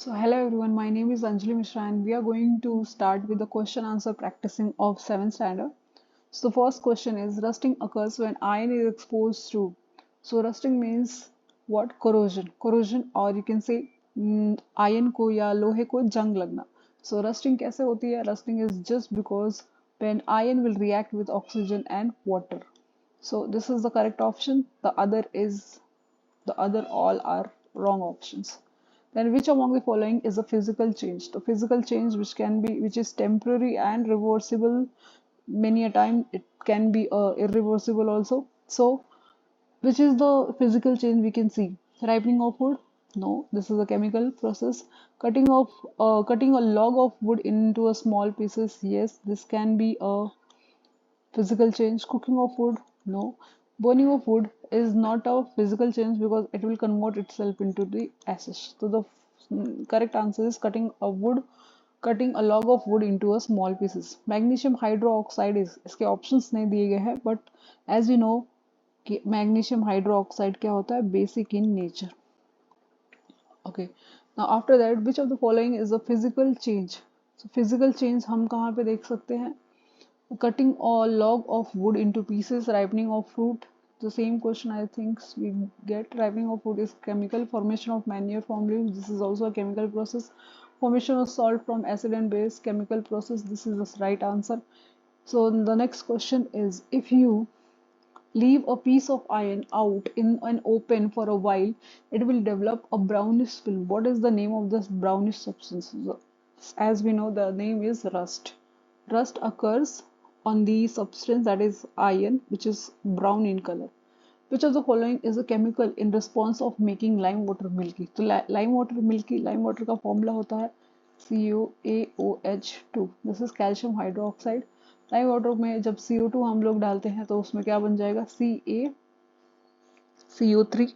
So hello everyone, my name is Anjali Mishra and we are going to start with the question answer practicing of 7th standard. So the first question is rusting occurs when iron is exposed to. So rusting means what? Corrosion. Corrosion or you can say iron को या लोहे को जंग लगना. So rusting कैसे होती है? Rusting is just because when iron will react with oxygen and water. So this is the correct option. The other all are wrong options. Then which among the following is a physical change? The physical change which is temporary and reversible. Many a time it can be irreversible also. So which is the physical change we can see? Ripening of wood? No, this is a chemical process. Cutting a log of wood into a small pieces. Yes, this can be a physical change. Cooking of food? No. Burning of wood is not a physical change because it will convert itself into the ashes. So the correct answer is cutting a log of wood into a small pieces. Magnesium hydroxide is इसके options नहीं दिए गए हैं, but as you know कि magnesium hydroxide क्या होता है? Basic in nature. Okay. Now after that, which of the following is a physical change? So physical change हम कहाँ पे देख सकते हैं? Cutting a log of wood into pieces, ripening of fruit. The same question I think we get. Ripening of fruit is chemical. Formation of manure from leaves. This is also a chemical process. Formation of salt from acid and base, chemical process. This is the right answer. So the next question is, if you leave a piece of iron out in an open for a while, it will develop a brownish film. What is the name of this brownish substance? As we know, the name is rust. Rust occurs on the substance that is iron, which is brown in color. Which of the following is a chemical in response of making lime water milky? तो lime water का formula होता है CuAOH2. This is calcium hydroxide. Lime water में जब CO2 हम लोग डालते हैं तो उसमें क्या बन जाएगा? CaCO3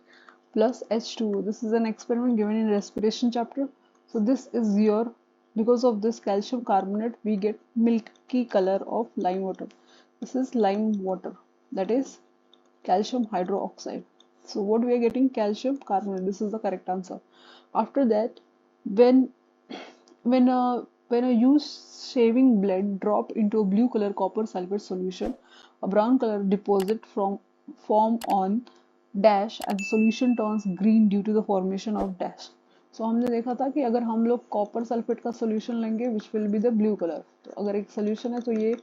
plus H2O. This is an experiment given in respiration chapter. So this is because of this calcium carbonate we get milky color of lime water. This is lime water, that is calcium hydroxide. So what we are getting? Calcium carbonate. This is the correct answer. After that, when when a used shaving blade drop into a blue color copper sulfate solution, a brown color deposit form on dash and the solution turns green due to the formation of dash. So हमने देखा था कि अगर हम लोग copper sulphate का solution लेंगे which will be the blue colour. तो अगर एक सोल्यूशन है तो ये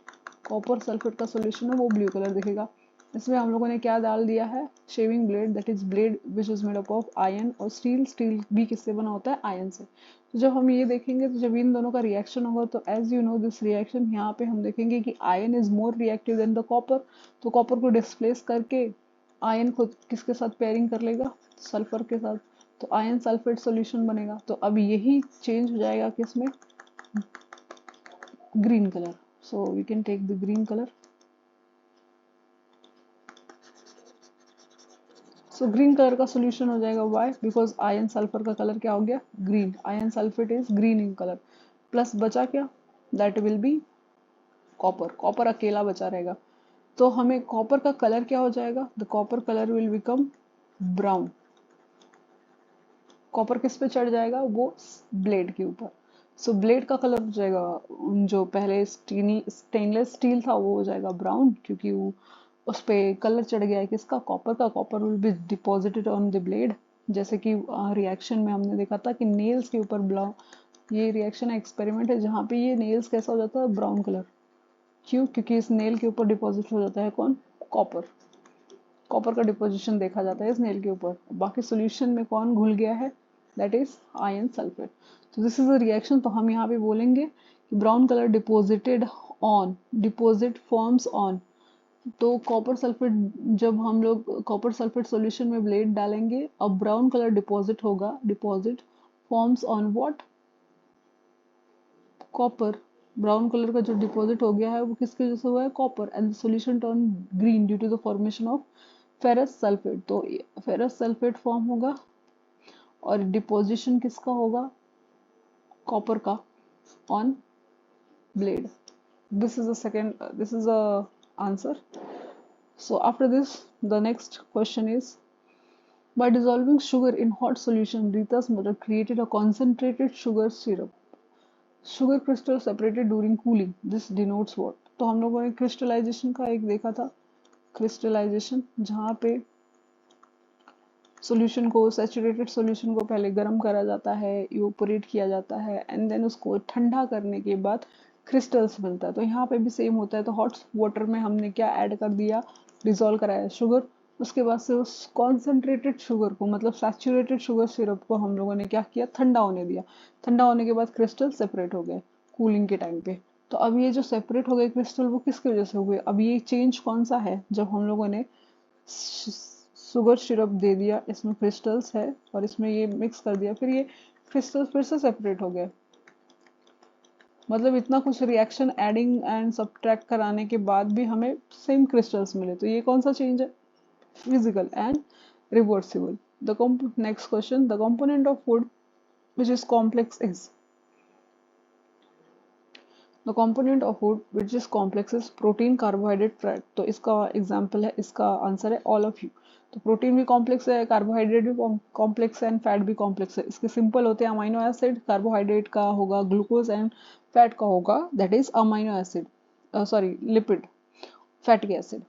कॉपर सल्फेट का सोल्यूशन है, वो ब्लू कलर दिखेगा. इसमें हम लोगों ने क्या डाल दिया है? Shaving blade, that is blade which is made up of iron और स्टील भी किससे बना होता है? आयरन से. तो जब हम ये देखेंगे तो जब इन दोनों का रिएक्शन होगा तो as you know this reaction, यहाँ पे हम देखेंगे कि iron is more reactive than the copper. तो कॉपर को डिस्प्लेस करके आयन खुद किसके साथ पेयरिंग कर लेगा? सल्फर के साथ. तो आयन सल्फेट सॉल्यूशन बनेगा. तो अब यही चेंज हो जाएगा किसमें? Green colour. So we can take the green colour. So green colour का सोल्यूशन हो जाएगा. वाई? बिकॉज आयन सल्फर का कलर क्या हो गया? Green. Iron sulphate is green in colour. Plus बचा क्या? That will be copper. Copper अकेला बचा रहेगा. तो हमें कॉपर का कलर क्या हो जाएगा? The copper colour will become brown. Copper किस पे चढ़ जाएगा? वो ब्लेड के ऊपर. सो ब्लेड का कलर हो जाएगा, जो पहले स्टेनलेस स्टील था वो हो जाएगा ब्राउन, क्योंकि वो उस पे कलर चढ़ गया है किसका? कॉपर का. Copper will be deposited on the blade. जैसे कि रिएक्शन में हमने देखा था कि नेल्स के ऊपर ब्राउन, ये रिएक्शन एक्सपेरिमेंट है जहाँ पे ये नेल्स कैसा हो जाता है? Brown colour. क्यों? क्योंकि इस नेल के ऊपर डिपॉजिट हो जाता है कौन? कॉपर. कॉपर का डिपोजिशन देखा जाता है इस नेल के ऊपर. बाकी सोल्यूशन में कौन घुल गया है? That is ion sulphate. तो दिस इज अ रिएक्शन. तो हम यहाँ पे बोलेंगे कि brown colour deposited on, deposit forms on. तो कॉपर सल्फेट, जब हम लोग कॉपर सल्फेट सॉल्यूशन में ब्लेड डालेंगे, अब ब्राउन कलर डिपॉजिट होगा. Deposit forms on what? Copper. Brown colour का जो डिपॉजिट हो गया है वो किसकी वजह से हुआ है? Copper. And solution turn green due to the formation of ferrous sulphate. तो फेरस सल्फेट फॉर्म होगा और डिपोजिशन किसका होगा? कॉपर का on blade. This is the second, this is the answer. So after this, the next question is, By dissolving sugar in hot solution, Rita's mother created a concentrated sugar syrup. Sugar crystal separated during cooling. This denotes what? तो हम लोगों ने crystallisation का एक देखा था, crystallisation जहाँ पे सॉल्यूशन को, सैचुरेटेड सॉल्यूशन को पहले गर्म करा जाता है, इवोपोरेट किया जाता है एंड देन उसको ठंडा करने के बाद क्रिस्टल्स मिलता है। तो यहाँ पे भी सेम होता है। तो हॉट वाटर में हमने क्या ऐड कर दिया, डिजोल्व कराया शुगर। उसके बाद से उस कॉन्सेंट्रेटेड शुगर को, मतलब सैचुरेटेड शुगर सिरप को हम लोगों ने क्या किया, ठंडा होने दिया। ठंडा होने के बाद क्रिस्टल सेपरेट हो गए कूलिंग के टाइम पे। तो अब ये जो सेपरेट हो गए क्रिस्टल, वो किसकी वजह से हुए? अब ये चेंज कौन सा है? जब हम लोगों ने शुगर सिरप दे दिया, इसमें क्रिस्टल्स है और इसमें ये मिक्स कर दिया, फिर ये क्रिस्टल्स फिर से सेपरेट हो गए। मतलब इतना कुछ रिएक्शन एडिंग एंड सब्ट्रैक्ट कराने के बाद भी हमें सेम क्रिस्टल्स मिले। तो ये कौन सा चेंज है? Physical and reversible. The next question, the component of food which is complex is, the component of food which is complex is protein, carbohydrate, fat. तो इसका एग्जाम्पल है, इसका आंसर है ऑल ऑफ यू। तो protein भी complex है, carbohydrate भी complex है एंड फैट भी कॉम्प्लेक्स है। इसके सिंपल होते हैं अमाइनो एसिड, कार्बोहाइड्रेट का होगा ग्लूकोज एंड फैट का होगा that is amino acid, sorry lipid, fatty acid,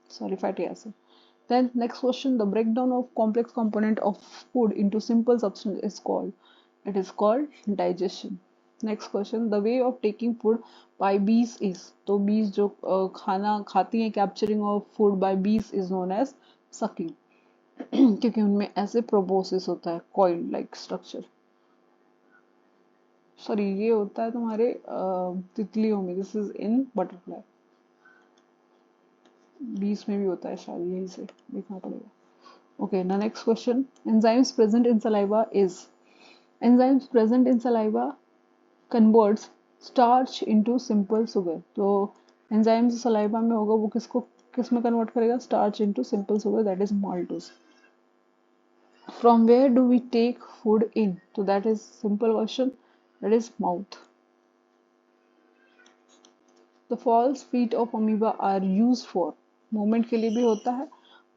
sorry fatty acid. Then next question, the breakdown of complex component of food into simple substance is called, it is called digestion. Next question, the way of taking food by bees is, तो bees जो खाना खाती हैं, capturing of food by bees is known as sucking क्योंकि उनमें ऐसे proboscis होता है, coil like structure। सॉरी ये होता है तुम्हारे तितलियों में, दिस इज इन बटरफ्लाई, बीस में भी होता है शायद, यही से देखना पड़ेगा। Okay, now next question. Enzymes present in saliva is, enzymes present in saliva converts starch into simple sugar. तो enzymes saliva में होगा, वो किसको किस में convert करेगा? Starch into simple sugar, that is maltose. From where do we take food in? तो that is simple question, that is mouth. The false feet of amoeba are used for, movement के लिए भी होता है,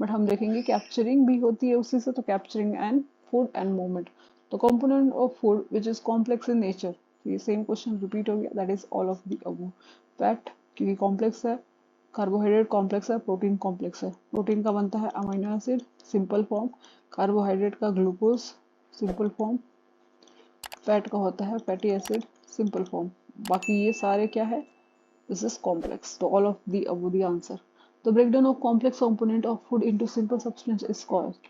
but हम देखेंगे capturing भी होती है उसी से, तो capturing and food and movement. तो component of food which is complex in nature, ये सेम क्वेश्चन रिपीट हो गया, that is all of the above. Fat क्योंकि कॉम्प्लेक्स है, कार्बोहाइड्रेट कॉम्प्लेक्स है, प्रोटीन कॉम्प्लेक्स है। प्रोटीन का बनता है amino acid simple form, carbohydrate का ग्लूकोज सिंपल फॉर्म, फैट का होता है फैटी एसिड सिंपल फॉर्म। बाकी ये सारे क्या है? This is complex. So all of the above the answer. The breakdown of complex component of food into simple substance is called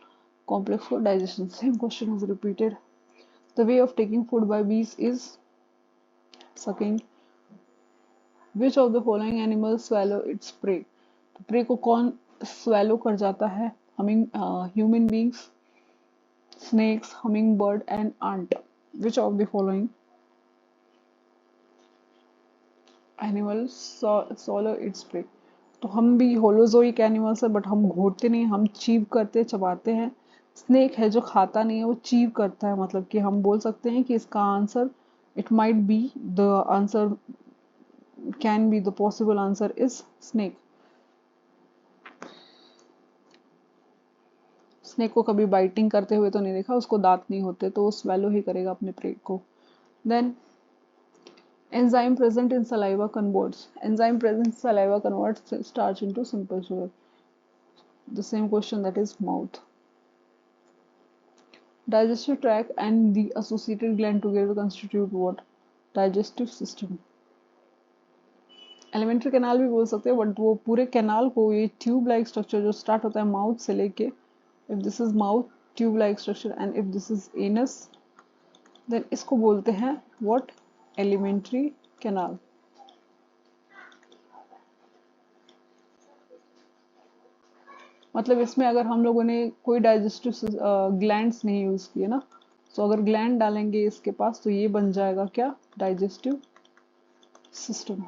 complex food digestion. Same question is repeated. The way of taking food by bees is sucking. Which of the following animals swallow its prey? तो prey को कौन swallow कर जाता है? Human beings, snakes, hummingbird and ant. Which of the following animals swallow its prey? तो हम भी holozoic animals है, बट हम घोटते नहीं, हम चीव करते, चबाते हैं। स्नेक है जो खाता नहीं है, वो चीव करता है। मतलब कि हम बोल सकते हैं कि इसका answer, it might be the answer, can be the possible answer is snake. Snake को कभी बाइटिंग करते हुए तो नहीं देखा, उसको दांत नहीं होते, तो वो स्वेलो ही करेगा अपने प्रे को। Then enzyme present in saliva converts, enzyme present in saliva converts starch into simple sugar. The same question, that is mouth. Digestive tract and the associated gland together constitute what? Digestive system. Alimentary canal भी बोल सकते हैं, but वो पूरे canal को, ये tube like structure जो start होता है माउथ से लेके, if this is mouth, tube like structure, and if this is anus, then इसको बोलते हैं व्हाट? Alimentary canal. मतलब इसमें अगर हम लोगों ने कोई डाइजेस्टिव ग्लैंड्स नहीं यूज किए ना, तो अगर ग्लैंड डालेंगे इसके पास, तो ये बन जाएगा क्या? Digestive system.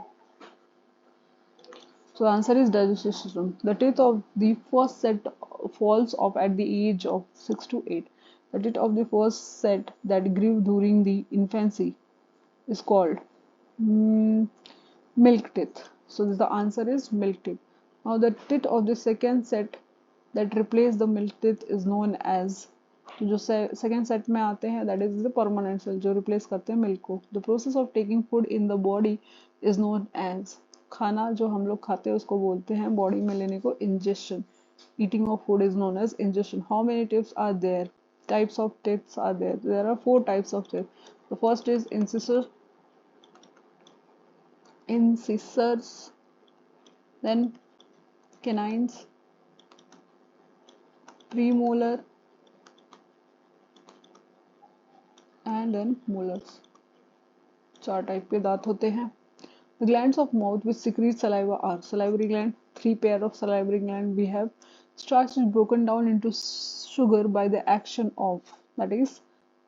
So the answer is digestive system. The teeth of the first set falls off at the age of 6 to 8. The teeth of the first set that grew during the infancy is called mm, milk teeth. So the answer is milk teeth. Now the teeth of the second set that replace the milk teeth is known as, तो जो second set में आते हैं that is the permanent cell जो replace करते हैं milk को. The process of taking food in the body is known as, खाना जो हम लोग खाते हैं उसको बोलते हैं बॉडी में लेने को ingestion. Eating of food is known as ingestion. How many teeth are there? Types of teeth are there. There are 4 types of teeth. The first is incisors, then canines, premolar, and then molars. 4 type के दांत होते हैं. The glands of mouth which secrete saliva are salivary gland, 3 pair of salivary gland we have. Starch is broken down into sugar by the action of, that is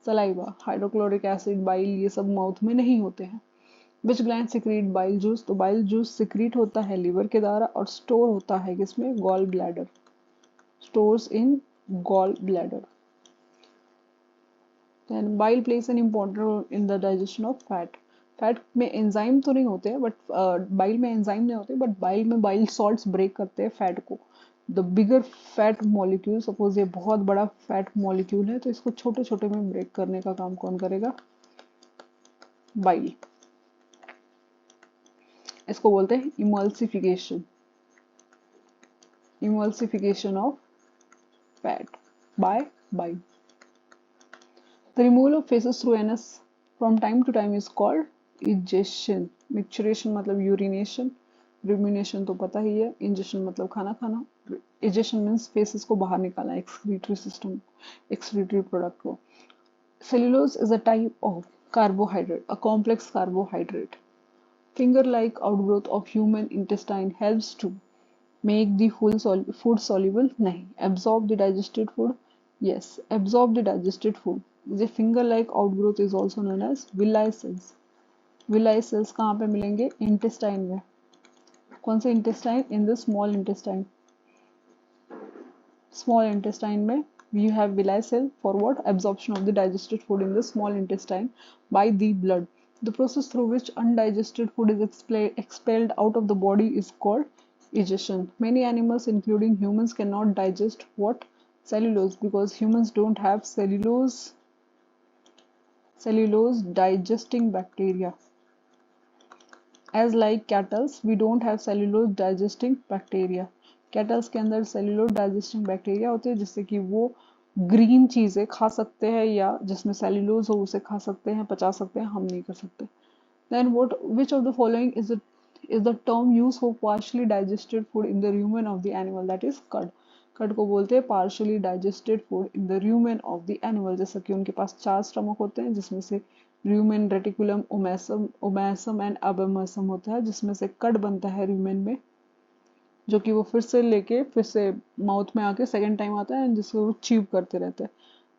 saliva. Hydrochloric acid, bile ये सब mouth में नहीं होते हैं. Which gland secrete bile juice? तो bile juice secrete होता है liver के द्वारा और store होता है किसमें? gall bladder. Stores in gall bladder. Then bile plays an important role in the digestion of fat. Fat में एंजाइम तो नहीं होते हैं बट बाइल में एंजाइम नहीं होते बट बाइल में बाइल सॉल्ट्स ब्रेक करते हैं फैट को. The bigger fat molecule, suppose ये बहुत बड़ा फैट मॉलिक्यूल है तो इसको छोटे छोटे में ब्रेक करने का काम कौन करेगा? बाइल. इसको बोलते हैं emulsification. Emulsification of fat by bile. The removal of feces through anus from time to time is called egestion. Micturition मतलब urination, rumination तो पता ही है, ingestion मतलब खाना खाना. Egestion means feces को बाहर निकालना, excretory system, excretory product को. Cellulose is a type of carbohydrate, a complex carbohydrate. Finger-like outgrowth of human intestine helps to make the food soluble. नहीं. Absorb the digested food. Yes, absorb the digested food. The finger-like outgrowth is also known as villi cells. Villi cells कहाँ पे मिलेंगे? Intestine में. कौन से intestine? In the small intestine. Small intestine में you have villi cell for what? Absorption of the digested food in the small intestine by the blood. The process through which undigested food is expelled out of the body is called egestion. Many animals, including humans, cannot digest what? Cellulose, because humans don't have cellulose digesting bacteria. As like cattles, we don't have cellulose digesting bacteria. Cattles के अंदर cellulose digesting bacteria होते हैं जिससे कि वो green चीजें खा सकते हैं या जिसमें सेल्यूलोज हो उसे खा सकते हैं, पचा सकते हैं, हम नहीं कर सकते. Then which of the following is the term used for partially digested food in the rumen of the animal? That is curd. Curd को बोलते हैं partially digested food in the rumen of the animal. जैसा कि उनके पास 4 stomach होते हैं जिसमें से rumen, reticulum, omasum and abomasum होता है जिसमें से कर्ड बनता है rumen में जो कि वो फिर से लेके फिर से माउथ में आके सेकेंड टाइम आता है जिसको वो च्यूब करते रहते हैं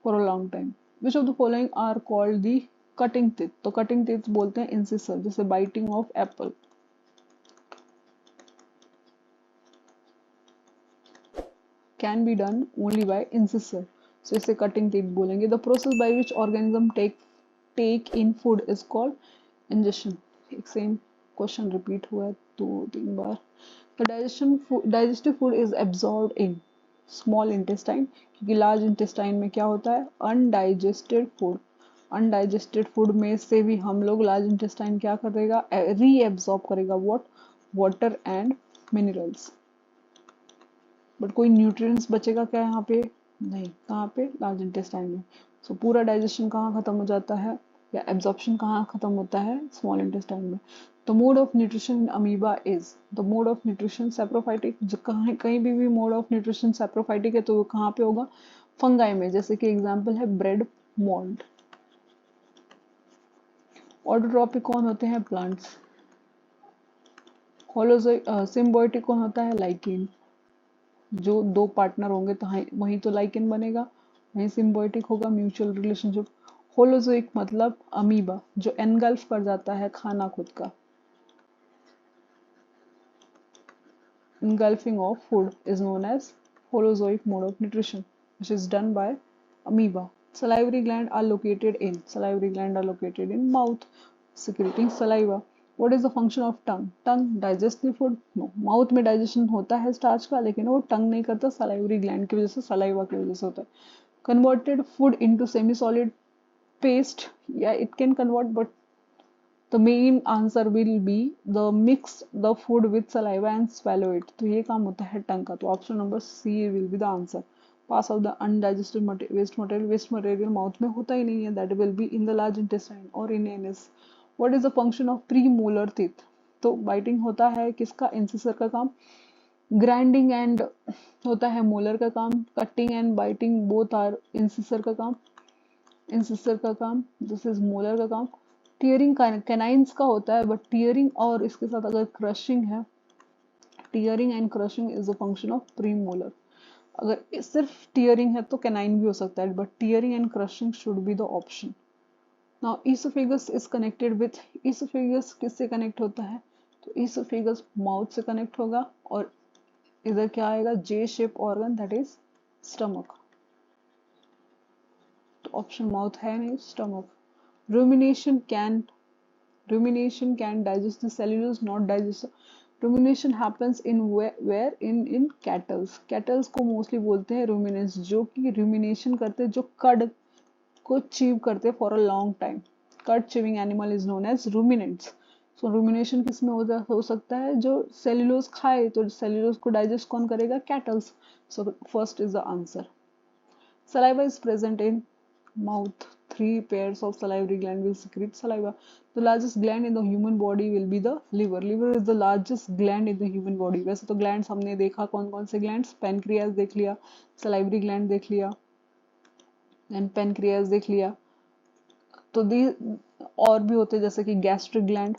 for a long time. Which of the following are called the cutting teeth? तो कटिंग टीथ बोलते हैं इंसिसर. जैसे biting of apple. Can be done only by incisor, so इसे कटिंग टीथ बोलेंगे. The process by which organism take in food is called injection. एक same question repeat हुआ है 2-3 बार. The digestive food is absorbed in small intestine, क्योंकि large intestine में क्या होता है? Undigested food. अनडाइजेस्टेड फूड में से भी हम लोग लार्ज इंटेस्टाइन क्या करेगा? रीएब्सॉर्ब करेगा. What? Water and minerals. But कोई न्यूट्रिएंट्स बचेगा क्या यहाँ पे? नहीं. कहाँ पे? लार्ज इंटेस्टाइन में. सो पूरा डाइजेशन कहाँ खत्म हो जाता है या एब्जॉर्प्शन कहाँ खत्म होता है? स्मॉल इंटेस्टाइन में. The mode of nutrition in amoeba is the mode of nutrition saprophytic. जो कहीं भी mode of nutrition saprophytic है तो वो कहाँ पे होगा? फंगाई में. जैसे कि एग्जांपल है ब्रेड मोल्ड. ऑटोट्रॉपिक कौन होते हैं? प्लांट्स. सिम्बायोटिक कौन होता है? लाइकेन. जो 2 पार्टनर होंगे तो वहीं तो लाइकेन बनेगा, वहीं सिम्बायोटिक होगा, म्यूचुअल रिलेशनशिप. होलोजोइक मतलब अमीबा जो एनगल्फ कर जाता है खाना खुद का. Engulfing of food is known as holozoic mode of nutrition, which is done by amoeba. Salivary glands are located in mouth, secreting saliva. What is the function of tongue? Tongue digest the food? No, mouth में digestion होता है starch का, लेकिन वो टंग नहीं करता, salivary gland की वजह से, सलाइवा की वजह से होता है. Converted food into semi solid paste, yeah, it can convert, but the main answer will be the mix the food with saliva and swallow it. तो ये काम होता है टंग का. तो option number C will be the answer. Pass out the undigested waste material mouth में होता ही नहीं है, that will be in the large intestine or in anus. What is the function of premolar teeth? तो biting होता है किसका? इंसिसर का काम. ग्राइंडिंग एंड होता है मोलर का काम. Cutting and biting both are incisor का काम. इंसिसर का काम, दिस इज मोलर का काम. टीयरिंग कैनाइंस का होता है, बट टीयरिंग और इसके साथ अगर क्रशिंग है, tearing and crushing is a function of premolar. अगर सिर्फ टीयरिंग है तो कैनाइन भी हो सकता है, but tearing and crushing should be the option. Now oesophagus is connected with, oesophagus किससे कनेक्ट होता है? तो ईसोफेगस माउथ से कनेक्ट होगा, और इधर क्या आएगा? जे shape organ, that is stomach. तो ऑप्शन माउथ है नहीं, stomach. rumination can rumination can digest the cellulose, not digest. rumination happens in where in cattles को mostly बोलते हैं ruminants, जो कि rumination करते हैं, जो कड को चीव करते हैं for a long time. कड chewing animal is known as ruminants. so rumination किस में हो सकता है? जो cellulose खाए, तो cellulose को digest कौन करेगा? cattles. so first is the answer. Saliva is present in mouth. 3 pairs of salivary gland will secrete saliva. The largest gland in the human body will be the liver. Liver is the largest gland in the human body. वैसे तो glands हमने देखा कौन कौन से glands? Pancreas देख लिया, salivary gland देख लिया, and pancreas देख लिया. तो दी और भी होते जैसे कि gastric gland,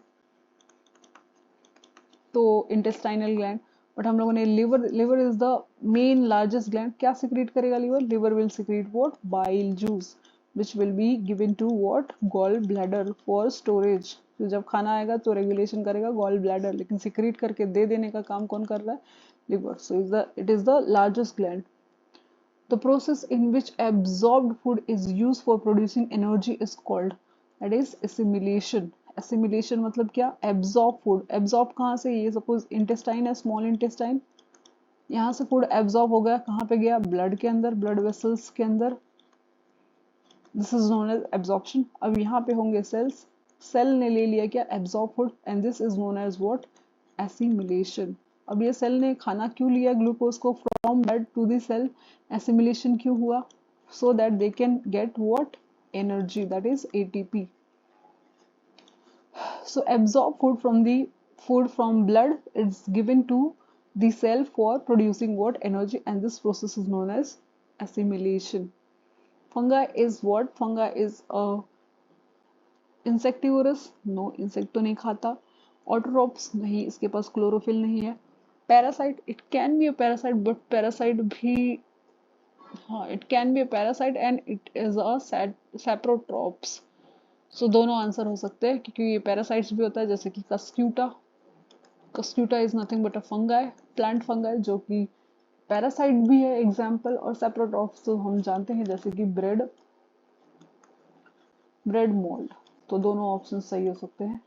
तो intestinal gland. बट हम लोगों ने liver is the main largest gland. क्या secrete करेगा liver? Liver will secrete what? Bile juice, which will be given to what? Gall bladder for storage. तो जब खाना आएगा तो रेगुलेशन करेगा गॉल ब्लैडर, लेकिन सिक्रीट करके दे देने का काम कौन कर रहा है? Liver. So it is the largest gland. The process in which absorbed food is used for producing energy is called, that is assimilation. Assimilation मतलब क्या? Absorb food. एब्जॉर्ब कहाँ से? ये सपोज इंटेस्टाइन है, स्मॉल इंटेस्टाइन, यहाँ से food absorb हो गया, कहाँ पे गया? ब्लड के अंदर, ब्लड वेसल्स के अंदर. This is known as absorption. अब यहाँ पे होंगे सेल्स, सेल ने ले लिया क्या? Absorb food, and this is known as what? Assimilation. अब ये सेल ने खाना क्यों लिया ग्लूकोज को from blood to the cell? Assimilation क्यों हुआ? So that they can get what? Energy, that is ATP. So absorb food from blood is given to the cell for producing what? Energy, and this process is known as assimilation. Fungi is what? Fungi is a insectivorous. No, insect तो नहीं खाता. Autotrophs नहीं, इसके पास chlorophyll नहीं है. Parasite, it can be a parasite, but parasite भी, हाँ, it can be a parasite and it is a saprotrophs. सो दोनों आंसर हो सकते हैं, क्योंकि ये पैरासाइट्स भी होता है, जैसे कि Cuscuta. Cuscuta is nothing but a fungi, plant fungi, जो कि पैरासाइट भी है एग्जाम्पल. और सेप्रोट्रॉप्स तो हम जानते हैं, जैसे कि ब्रेड मोल्ड. तो दोनों ऑप्शन सही हो सकते हैं.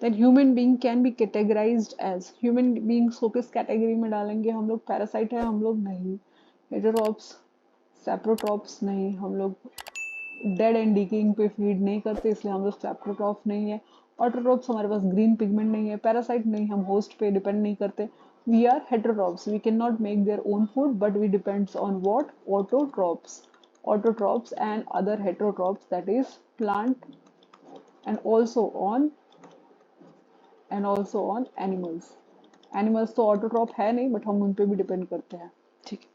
Then human being can be categorised as. Human beings को किस कैटेगरी में डालेंगे हम लोग? पैरासाइट है हम लोग? नहीं. हेटेरोट्रॉप्स, सेप्रोट्रॉप्स नहीं. हम लोग डेड एंड डिकेइंग पे फीड नहीं करते, इसलिए हम लोग सेप्रोट्रॉप नहीं है. ऑटोट्रॉप्स, हमारे पास ग्रीन पिगमेंट नहीं है. पैरासाइट नहीं, हम होस्ट पे डिपेंड नहीं करते. We are heterotrophs, we can not make their own food, but we depends on what? Autotrophs. Autotrophs and other heterotrophs, that is plant, and also on animals. Animals तो autotroph है नहीं, but हम उन पे भी depend करते हैं. ठीक है.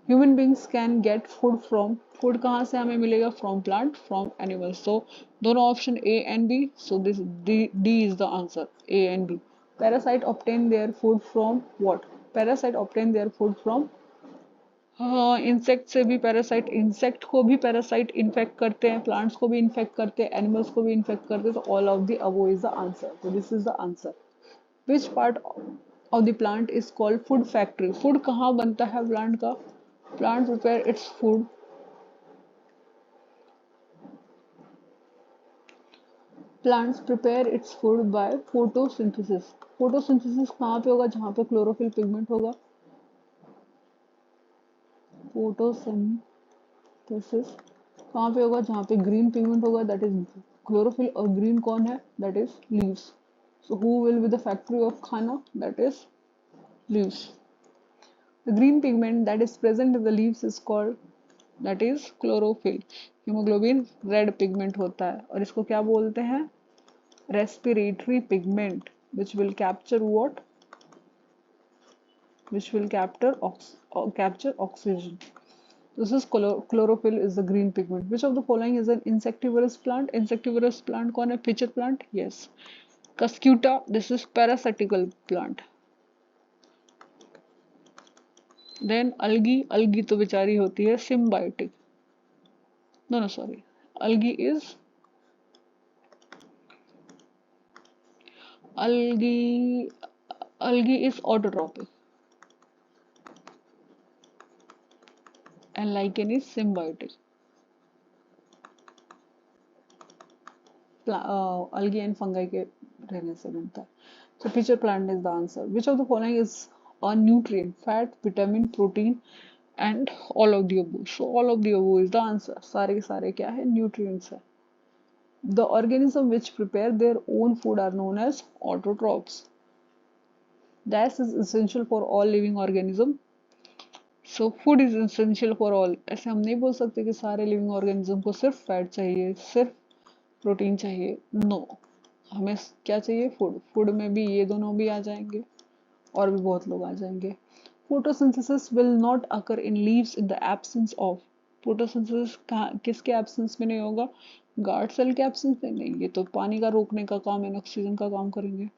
Human beings can get food from, food कहाँ से हमें मिलेगा? From plant, from animals. तो दोनों option A and B. So this D is the answer, A and B. Parasite obtain their food from what? Parasite obtain their food from insect से भी. Parasite insect को भी parasite infect करते हैं, plants को भी इन्फेक्ट करते हैं, एनिमल्स को भी इन्फेक्ट करते हैं. तो all of the above is the answer. तो this is the answer. Which part of the plant is called food factory? Food कहाँ बनता है प्लांट का? Plant prepare its food plants prepare its food by photosynthesis. Photosynthesis कहाँ पे होगा? जहाँ पे क्लोरोफिल पिगमेंट होगा। फोटोसिंथेसिस कहाँ पे होगा? जहाँ पे ग्रीन पिगमेंट होगा, दैट इज क्लोरोफिल। और ग्रीन कौन है? That is leaves. So who will be the factory of खाना? That is leaves. The green pigment that is present in the leaves is called, that is chlorophyll. Hemoglobin red pigment होता है और इसको क्या बोलते हैं? Respiratory pigment, which will capture what? Which will capture oxygen. This is chlorophyll is the green pigment. Which of the following is an insectivorous plant? Insectivorous plant कौन है? Pitcher plant. Yes. Cuscuta, this is parasitical plant. Then algae तो बेचारी होती है symbiotic. No, sorry. Algae is algae algae is autotrophic and lichen is symbiotic. Algae and fungi के रहने से बनता है. So pitcher plant is the answer. Which of the following is a nutrient? Fat, vitamin, protein, and all of the above. So all of the above is the answer. सारे के सारे क्या है? Nutrients है. The organism which prepare their own food are known as autotrophs. That is essential for all living organism. So food is essential for all. ऐसे हम नहीं बोल सकते कि सारे लिविंग ऑर्गेनिज्म को सिर्फ फैट चाहिए, सिर्फ प्रोटीन चाहिए. नो, हमें क्या चाहिए? फूड. फूड में भी ये दोनों भी आ जाएंगे और भी बहुत लोग आ जाएंगे. Photosynthesis will not occur in leaves in the absence of. Photosynthesis किसके एब्सेंस में नहीं होगा? गार्ड सेल के एब्सेंस में नहीं. ये तो पानी का रोकने का काम है, ऑक्सीजन का काम करेंगे.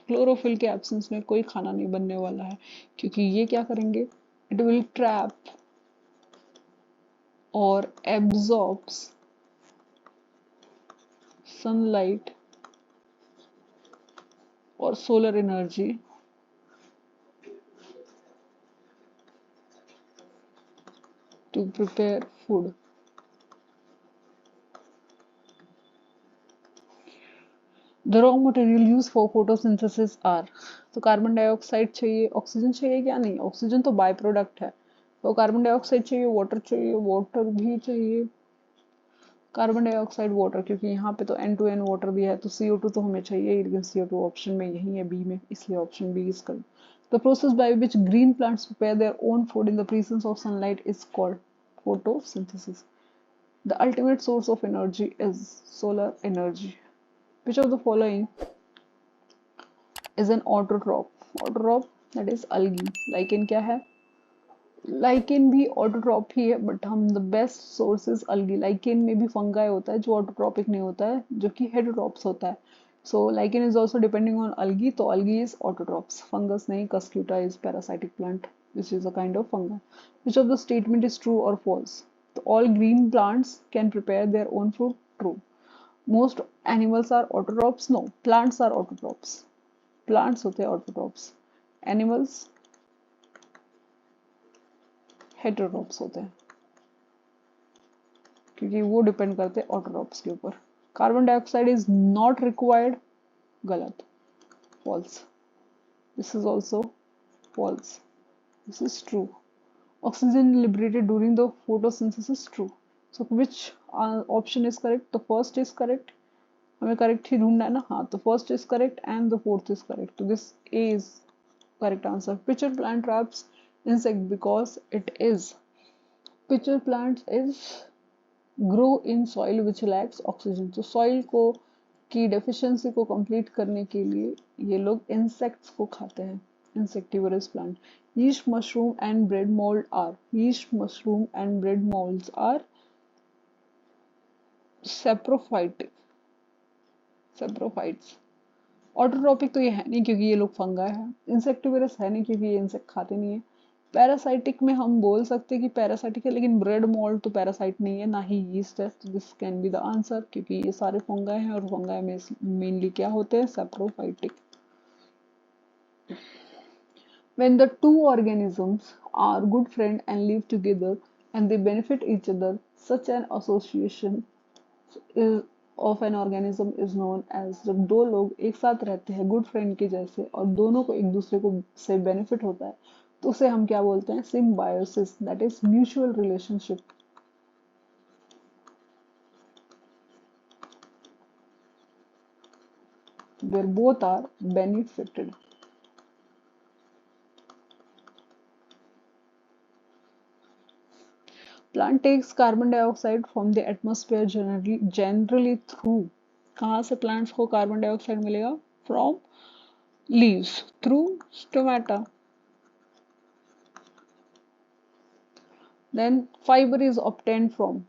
क्लोरोफिल के एब्सेंस में कोई खाना नहीं बनने वाला है, क्योंकि ये क्या करेंगे? It will trap or absorbs sunlight or solar energy to prepare food. The raw material used for photosynthesis are, तो कार्बन डाइऑक्साइड चाहिए, ऑक्सीजन चाहिए क्या? नहीं, ऑक्सीजन तो बाय प्रोडक्ट है. तो कार्बन डाइऑक्साइड चाहिए, वाटर भी चाहिए. कार्बन डाइऑक्साइड, वाटर, क्योंकि यहाँ पे तो N2N वाटर दिया है, तो CO2 तो हमें चाहिए, लेकिन CO2 ऑप्शन में यही है, बी में, इसलिए option B is correct. The process by which green plants prepare their own food in the presence of sunlight is called photosynthesis. The ultimate source of energy is solar energy. Which of the following is an autotroph? Autotroph, that is algae. Lichen क्या है? Lichen भी autotroph ही है, but हम the best sources अलगी. Lichen में भी fungi होता है जो ऑटोट्रॉपिक नहीं होता है, जो कि हेटरोट्रॉप्स होता है. So lichen is also depending on algae, तो अलगी इज ऑटोट्रॉप्स, फंगस नहीं. Cuscuta is parasitic plant which is a kind of fungi. Which of the statement is true और फॉल्स? तो all green plants can prepare their own food. True. Most animals are autotrophs. No, plants are autotrophs. Plants होते हैं autotrophs, animals heterotrophs होते हैं, क्योंकि वो depend करते हैं ऑटोट्रॉप्स के ऊपर. Carbon dioxide is not required. गलत. False. This is also false. This is true. Oxygen liberated during the photosynthesis. True. So which option is correct? The first is correct. हमें करेक्ट ही ढूंढना है ना. हाँ, तो first is correct and the fourth is correct. तो this A is correct answer. Pitcher plant traps insect because it is. Pitcher plants is grow in soil which lacks oxygen. तो soil को की deficiency को complete करने के लिए ये लोग insects को खाते हैं. Insectivorous plant. Yeast mushroom and bread mold are. Yeast mushroom and bread molds are saprophytic. Saprophytes. Autotrophic तो ये है नहीं, क्योंकि ये लोग फंगा है. इंसेक्टिवरस है नहीं, क्योंकि ये इंसेक्ट खाते नहीं है. पैरासाइटिक में हम बोल सकते हैं कि पैरासाइटिक है, लेकिन ब्रेड मोल्ड तो पैरासाइट नहीं है, ना ही यीस्ट है. तो this can be the answer, क्योंकि ये सारे फंगाई हैं और फंगाई में मेनली क्या होते हैं? Saprophytic. When the two organisms are good friends and live together and they benefit each other, such an association is of an organism is known as, जब दो लोग एक साथ रहते हैं गुड फ्रेंड के जैसे और दोनों को एक दूसरे को से बेनिफिट होता है, तो उसे हम क्या बोलते हैं? Symbiosis, that is mutual relationship. where both are benefited. Plant takes carbon dioxide from the atmosphere generally through, कहाँ से plants को carbon dioxide मिलेगा? From leaves, through stomata. Then fiber is obtained from,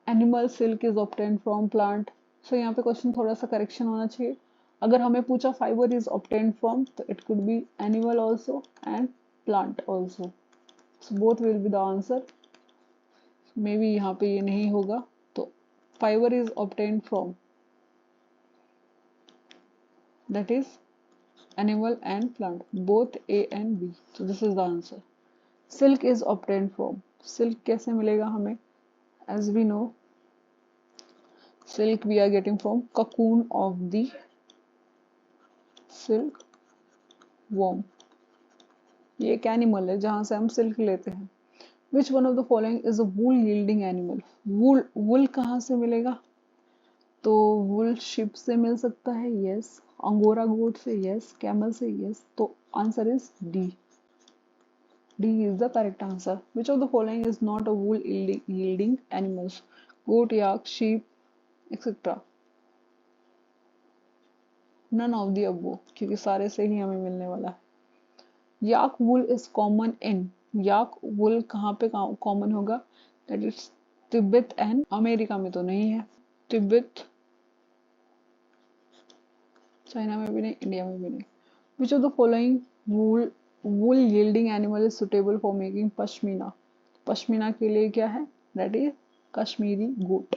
animal silk is obtained from plant. So यहाँ पे question थोड़ा सा correction होना चाहिए। अगर हमें पूछा फाइबर इज obtained from, तो it could be animal also and plant also, so both will be the answer. May be यहाँ पे ये नहीं होगा, तो fibre is obtained from, that is animal and plant, both A and B, so this is the answer. Silk is obtained from, silk कैसे मिलेगा हमें? As we know, silk we are getting from cocoon of the silk worm, ये एक animal है जहां से हम silk लेते हैं। Which one of the following is a wool yielding animal? Wool, wool कहाँ से मिलेगा? तो वुल शिप से मिल सकता है, यस। अंगोरा गोट से, यस। कैमल से, यस। तो answer is D, D is the correct answer. Which of the following is not a wool yielding animals? Goat, yak, sheep etcetera. None of the above, क्योंकि सारे से ही हमें मिलने वाला है। याक वुल इज कॉमन इन, याक वुल कहाँ पे कॉमन होगा? That is Tibet and America में तो नहीं है, तिब्बत, चाइना में भी नहीं, इंडिया में भी नहीं। विच of the following wool yielding animal is suitable for making pashmina? Pashmina के लिए क्या है? दैट इज कश्मीरी गोट।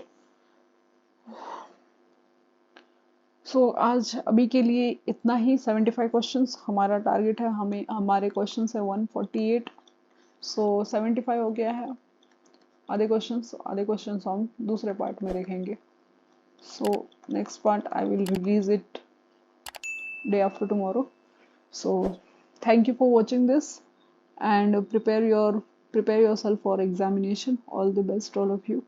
सो आज अभी के लिए इतना ही। 75 क्वेश्चंस हमारा टारगेट है, हमें हमारे क्वेश्चंस है 148, सो 75 हो गया है। आधे क्वेश्चंस हम दूसरे पार्ट में देखेंगे। So next part I will release it day after tomorrow. So thank you for watching this, and prepare yourself for examination. All the best, all of you.